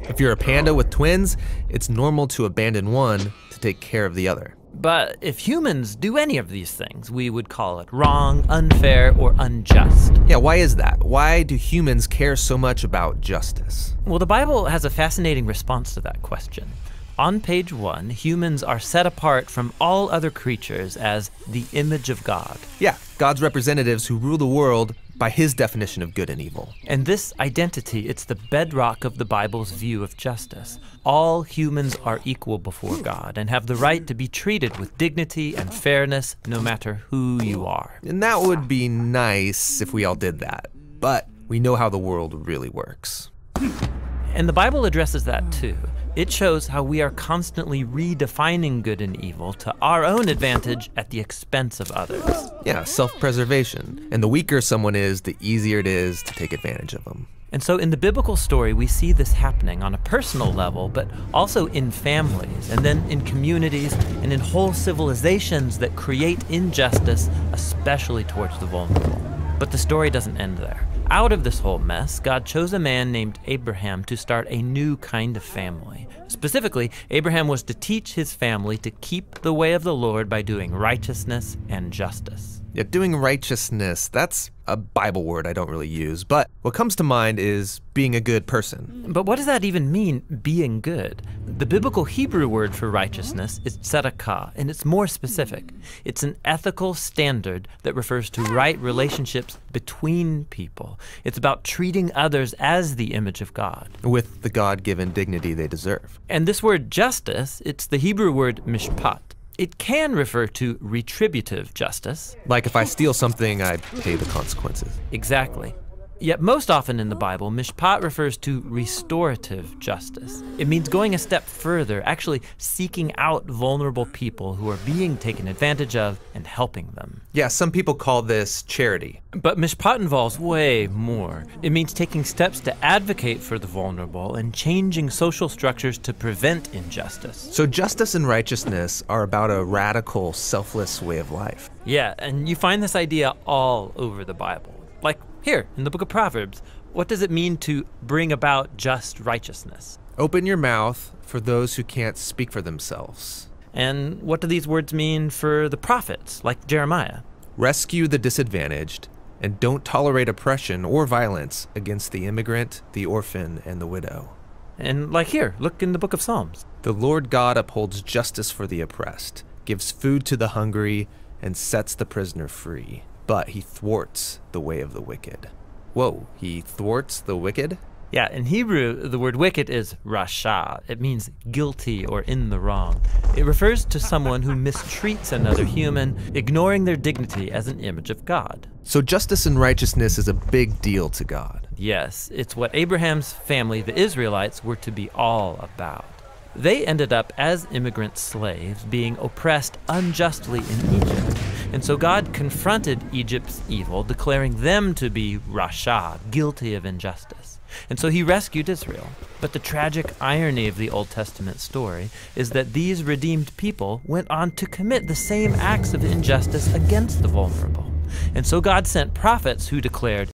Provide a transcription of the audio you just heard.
If you're a panda with twins, it's normal to abandon one to take care of the other. But if humans do any of these things, we would call it wrong, unfair, or unjust. Yeah, why is that? Why do humans care so much about justice? Well, the Bible has a fascinating response to that question. On page 1, humans are set apart from all other creatures as the image of God. Yeah, God's representatives who rule the world by his definition of good and evil. And this identity, it's the bedrock of the Bible's view of justice. All humans are equal before God and have the right to be treated with dignity and fairness no matter who you are. And that would be nice if we all did that. But we know how the world really works. And the Bible addresses that too. It shows how we are constantly redefining good and evil to our own advantage at the expense of others. Yeah, self-preservation. And the weaker someone is, the easier it is to take advantage of them. And so in the biblical story, we see this happening on a personal level, but also in families, and then in communities, and in whole civilizations that create injustice, especially towards the vulnerable. But the story doesn't end there. Out of this whole mess, God chose a man named Abraham to start a new kind of family. Specifically, Abraham was to teach his family to keep the way of the Lord by doing righteousness and justice. Yeah, doing righteousness, that's a Bible word I don't really use, but what comes to mind is being a good person. But what does that even mean, being good? The biblical Hebrew word for righteousness is tzedakah, and it's more specific. It's an ethical standard that refers to right relationships between people. It's about treating others as the image of God, with the God-given dignity they deserve. And this word justice, it's the Hebrew word mishpat. It can refer to retributive justice. Like if I steal something, I pay the consequences. Exactly. Yet most often in the Bible, mishpat refers to restorative justice. It means going a step further, actually seeking out vulnerable people who are being taken advantage of and helping them. Yeah, some people call this charity. But mishpat involves way more. It means taking steps to advocate for the vulnerable and changing social structures to prevent injustice. So justice and righteousness are about a radical, selfless way of life. Yeah, and you find this idea all over the Bible. Like here, in the book of Proverbs, what does it mean to bring about just righteousness? Open your mouth for those who can't speak for themselves. And what do these words mean for the prophets, like Jeremiah? Rescue the disadvantaged, and don't tolerate oppression or violence against the immigrant, the orphan, and the widow. And like here, look in the book of Psalms. The Lord God upholds justice for the oppressed, gives food to the hungry, and sets the prisoner free. But he thwarts the way of the wicked. Whoa, he thwarts the wicked? Yeah, in Hebrew, the word wicked is rasha. It means guilty or in the wrong. It refers to someone who mistreats another human, ignoring their dignity as an image of God. So justice and righteousness is a big deal to God. Yes, it's what Abraham's family, the Israelites, were to be all about. They ended up as immigrant slaves being oppressed unjustly in Egypt. And so God confronted Egypt's evil, declaring them to be rasha, guilty of injustice. And so he rescued Israel. But the tragic irony of the Old Testament story is that these redeemed people went on to commit the same acts of injustice against the vulnerable. And so God sent prophets who declared,